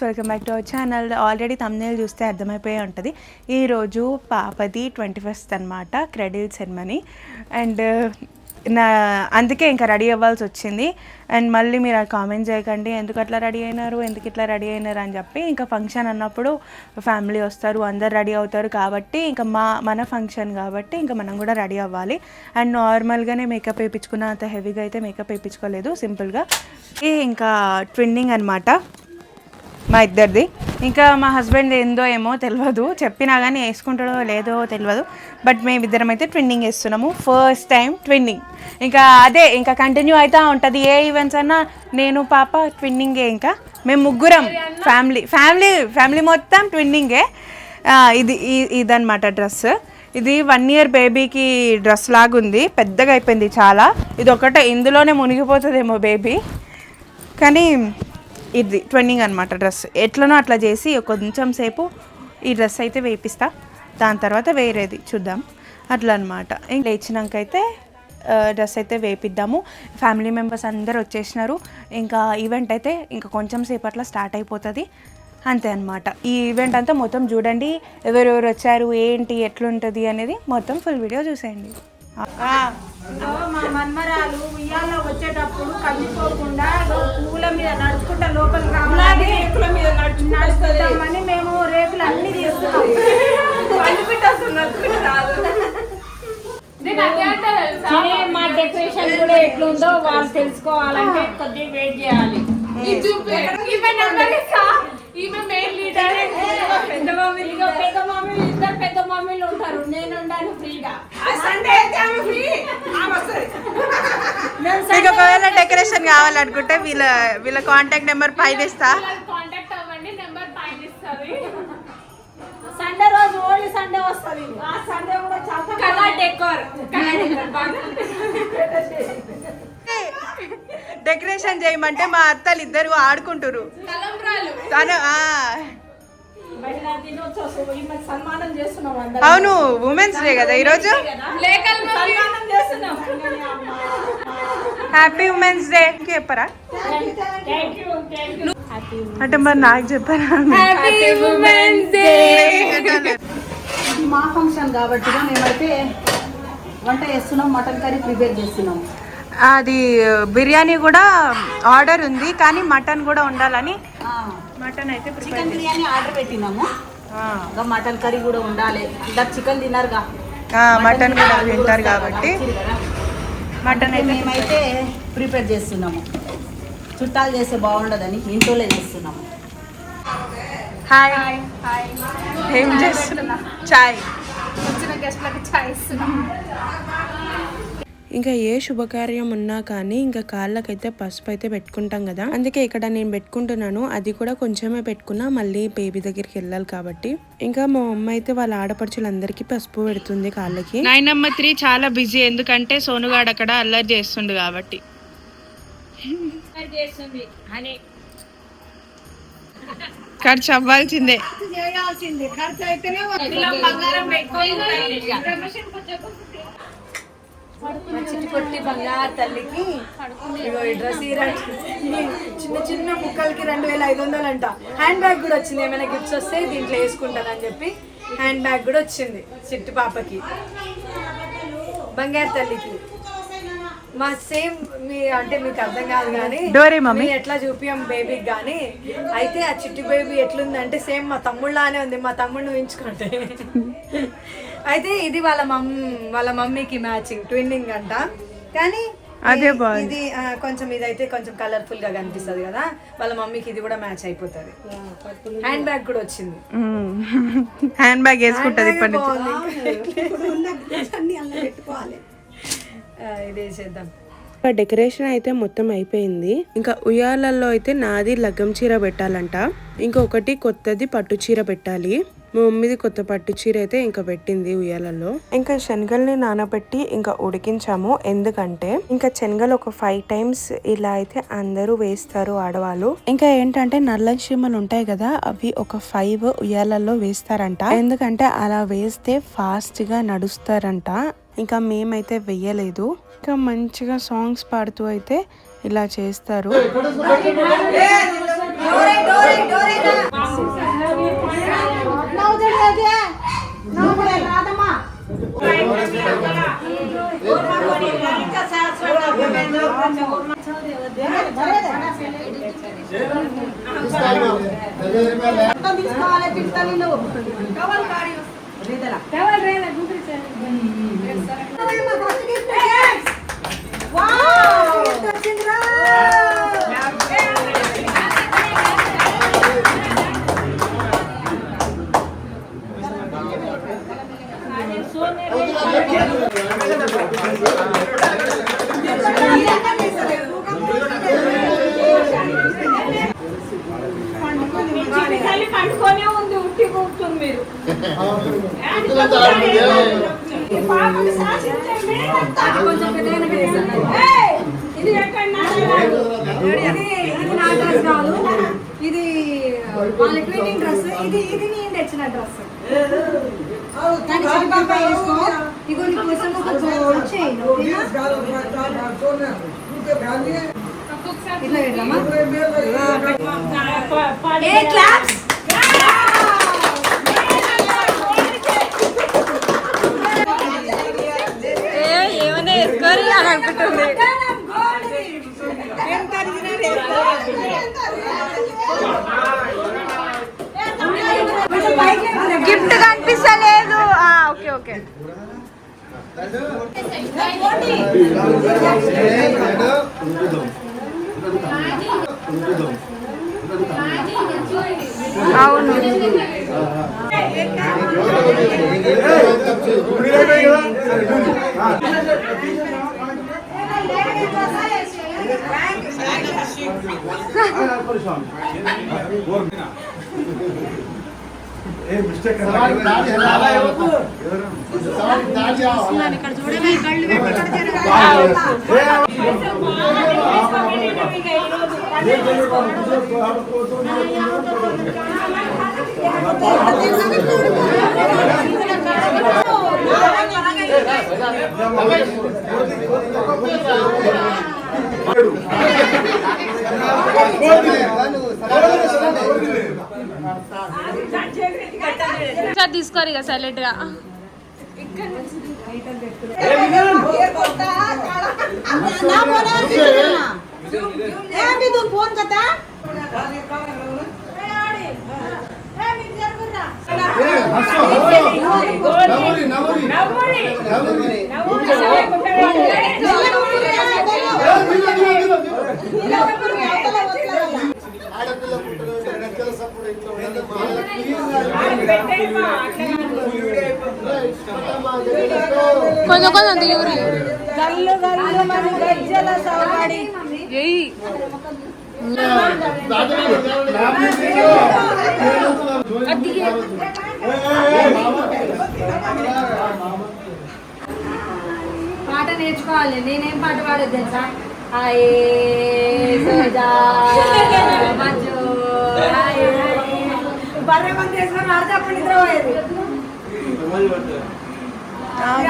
Welcome back to our channel. Already thumbnail చూస్తే అర్థమైపోయి ఉంటుంది. ఈరోజు పాపది 21st అనమాట, క్రెడిల్ సెరమనీ. అండ్ అందుకే ఇంకా రెడీ అవ్వాల్సి వచ్చింది. అండ్ మళ్ళీ మీరు కామెంట్ చేయకండి ఎందుకు అట్లా రెడీ అయినారు, ఎందుకు ఇట్లా రెడీ అయినారు అని చెప్పి. ఇంకా ఫంక్షన్ అన్నప్పుడు ఫ్యామిలీ వస్తారు, అందరు రెడీ అవుతారు కాబట్టి ఇంకా మన ఫంక్షన్ కాబట్టి ఇంకా మనం కూడా రెడీ అవ్వాలి. అండ్ నార్మల్గానే మేకప్ వేయించుకున్న, అంత హెవీగా అయితే మేకప్ వేయించుకోలేదు, సింపుల్గా. ఇంకా ట్విన్నింగ్ అనమాట మా ఇద్దరిది. ఇంకా మా హస్బెండ్ ఏందో ఏమో తెలియదు, చెప్పినా కానీ వేసుకుంటాడో లేదో తెలియదు. బట్ మేమిద్దరం అయితే ట్విన్నింగ్ వేస్తున్నాము, ఫస్ట్ టైం ట్విన్నింగ్. ఇంకా అదే ఇంకా కంటిన్యూ అవుతూ ఉంటుంది, ఏ ఈవెంట్స్ అన్నా నేను పాప ట్విన్నింగే. ఇంకా మేము ముగ్గురం ఫ్యామిలీ మొత్తం ట్విన్నింగే. ఇదన్నమాట డ్రెస్. ఇది 1 year బేబీకి డ్రెస్ లాగుంది, పెద్దగా అయిపోయింది చాలా. ఇది ఒకటే ఇందులోనే మునిగిపోతుందేమో బేబీ, కానీ ఇది ట్విన్నింగ్ అనమాట. డ్రెస్ ఎట్లనో అట్లా చేసి కొంచెం సేపు ఈ డ్రెస్ అయితే వేపిస్తా, దాని తర్వాత వేరేది చూద్దాం అట్లా అనమాట. ఇంక లేచినాకైతే డ్రెస్ అయితే వేపిద్దాము. ఫ్యామిలీ మెంబర్స్ అందరు వచ్చేసినారు. ఇంకా ఈవెంట్ అయితే ఇంకా కొంచెం సేపు అట్లా స్టార్ట్ అయిపోతుంది, అంతే అనమాట. ఈ ఈవెంట్ అంతా మొత్తం చూడండి, ఎవరెవరు వచ్చారు, ఏంటి, ఎట్లుంటుంది అనేది మొత్తం ఫుల్ వీడియో చూసేయండి. మా మన్మరాలు ఉయ్యాల్లో వచ్చేటప్పుడు కదిలిపోకుండా పూల మీద నడుచుకుంటా లోపలికి రావాలి, రేకుల మీద నడుచుకుంటామని మేము రేకులు అన్ని తీస్తున్నాం. మా డెకరేషన్ కూడా ఎట్లుందో వాళ్ళు తెలుసుకోవాలంటే కొద్దిగా వెయిట్ చేయాలి. పెద్ద మమ్మీలు ఉంటారు, నేను ఉండాలి ఫ్రీగా. మీకు ఒకవేళ డెకరేషన్ కావాలనుకుంటే వీళ్ళ కాంటాక్ట్ నెంబర్ పైన ఇస్తా, కాంటాక్ట్ అవ్వండి, నెంబర్ పైన ఇస్తుంది. సండే రోజు ఓన్లీ సండే వస్తుంది, ఆ సండే కూడా చాలా కలర్ డెకోర్ డెకరేషన్ చేయమంటే మా అత్తలు ఇద్దరు ఆడుకుంటారు. అవును, ఉమెన్స్ డే కదా ఈరోజు. హ్యాపీ ఉమెన్స్ డే చెప్పరా అంటే మరి నాకు చెప్పారా? మా ఫంక్షన్ కాబట్టి మేమైతే వంట చేస్తున్నాం, మటన్ కర్రీ ప్రిపేర్ చేస్తున్నాం. అది బిర్యానీ కూడా ఆర్డర్ ఉంది, కానీ మటన్ కూడా ఉండాలని మటన్ అయితే చికెన్ బిర్యానీ ఆర్డర్ పెట్టినాము, మటన్ కర్రీ కూడా ఉండాలి. అందరు చికెన్ తిన్నారుగా, మటన్ కూడా తింటారు కాబట్టి మటన్ అయితే మేమైతే ప్రిపేర్ చేస్తున్నాము. చుట్టాలు చేస్తే బాగుండదని ఇంట్లోనే చేస్తున్నాము. హాయ్ ఏం చేస్తున్నా? చాయ్, వచ్చిన గెస్ట్లకు చాయ్ ఇస్తున్నాం. ఇంకా ఏ శుభకార్యం ఉన్నా కానీ ఇంకా కాళ్ళకైతే పసుపు అయితే పెట్టుకుంటాం కదా, అందుకే ఇక్కడ నేను పెట్టుకుంటున్నాను. అది కూడా కొంచెమే పెట్టుకున్నా, మళ్ళీ బేబీ దగ్గరికి వెళ్ళాలి కాబట్టి. ఇంకా మా అమ్మ అయితే వాళ్ళ ఆడపడుచులందరికీ పసుపు పెడుతుంది కాళ్ళకి. 9 చాలా బిజీ, ఎందుకంటే సోనుగాడు అక్కడ అల్లరి చేస్తుండు కాబట్టి. ఖర్చు అవ్వాల్సిందే, చిట్టి బంగారు తల్లికి డ్రెస్ చిన్న చిన్న ముక్కలకి 2500 అంట. హ్యాండ్ బ్యాగ్ కూడా వచ్చింది, ఏమైనా గిఫ్ట్స్ వస్తే దీంట్లో వేసుకుంటానని చెప్పి హ్యాండ్ బ్యాగ్ కూడా వచ్చింది చిట్టి పాపకి, బంగారు తల్లికి. మా సేమ్ అంటే మీకు అర్థం కాదు కానీ మమ్మీ ఎట్లా చూపియం బేబీకి కానీ, అయితే ఆ చిట్టి బేబీ ఎట్లుందంటే సేమ్ మా తమ్ముళ్ళలానే ఉంది. మా తమ్ముడిని ఊహించుకుంటే అయితే ఇది వాళ్ళ మమ్మీకి మ్యాచింగ్ ట్విన్నింగ్ అంట. కానీ ఇది కొంచెం ఇదైతే కొంచెం కలర్ఫుల్ గా కనిపిస్తుంది కదా, వాళ్ళ మమ్మీకి ఇది కూడా మ్యాచ్ అయిపోతుంది. హ్యాండ్ బ్యాగ్ కూడా వచ్చింది, హ్యాండ్ బ్యాగ్ వేసుకుంటది ఇప్పటి నుంచి. ఇదే చేద్దాం. డెకరేషన్ అయితే మొత్తం అయిపోయింది. ఇంకా ఉయ్యాలల్లో అయితే నాది లగ్గం చీర పెట్టాలంట, ఇంకొకటి కొత్తది పట్టు చీర పెట్టాలి. మా మమ్మీది కొత్త పట్టు చీర అయితే ఇంకా పెట్టింది ఉయ్యాలలో. ఇంకా శనగల్ని నానబెట్టి ఇంకా ఉడికించాము, ఎందుకంటే ఇంకా శనగలు ఒక 5 times ఇలా అయితే అందరూ వేస్తారు ఆడవాళ్ళు. ఇంకా ఏంటంటే నల్ల చీమలు ఉంటాయి కదా, అవి ఒక 5 ఉయ్యాలలో వేస్తారంట, ఎందుకంటే అలా వేస్తే ఫాస్ట్ గా నడుస్తారంట. ఇంకా మేమైతే వెయ్యలేదు. ఇంకా మంచిగా సాంగ్స్ పాడుతూ అయితే ఇలా చేస్తారు. రాదమ్మా తీసుకోవాలి పిల్లలు పండుకొనే ఉంది ఉట్టి కూర్చుంది మీరు ఇది నా డ్రెస్ కాదు, ఇది వాళ్ళ ట్విన్నింగ్ డ్రెస్. ఇది నేను తెచ్చిన డ్రెస్. ఇగో నీ కోసం ఒక చేయండి ఇట్లా పెడదామా? క్లాప్స్. ఏమన్నా వేసుకోరు అని అనుకుంటుంది. గిఫ్ట్ కనిపిస్తలేదు. ఓకే ఓకే అవును ఇక్కడ చూడగా కళ్ళు తీసుకోరు ఇక సైలెంట్ గా. ఫోన్ కదా కొంచెం కొంచెం తీయూరి గల్లు గల్లు మన గజ్జల సౌబడి ఏయ్ పాట నేర్చుకోవాలి. నేనేం పాట పాడదు తెలుసా? బర్రె మంది వేసుకొని ఆడితే అప్పుడు నిద్ర పోయేది.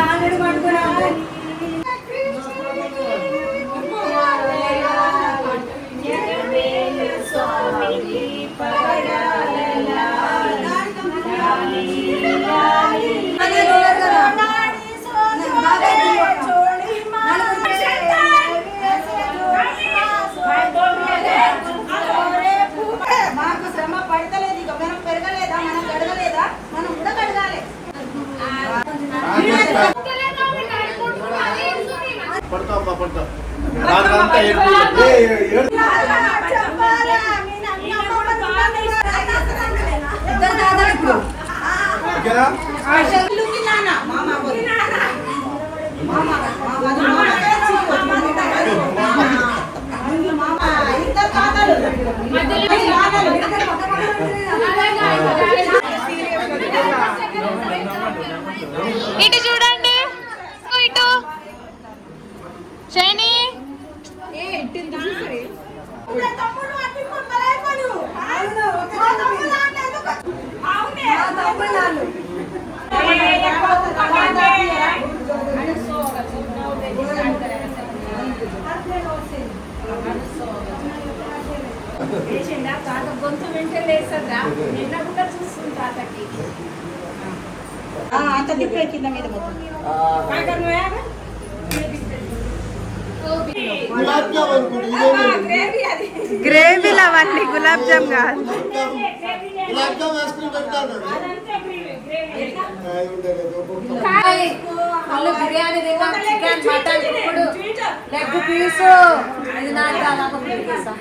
ఆల్రెడీ పడుకునే మాకు శ్రమ పడతలేదు. ఇక మనం పెరగలేదా, మనం గడగలేదా, మనం కూడా గడగాలి. ఇటు చూడండి, ఇటు శని వేసిండా వేస్తుందా నిన్న కూడా చూస్తుంటా అతకి అంత తిప్పే కింద మీద గ్రేవీలు అవన్నీ గులాబ్ జామ్ కాదు. బిర్యానీ తిన్నాం, చికెన్ మటన్ ఇప్పుడు లెగ్ పీసు ఇది నాకు దాదాపు పీసా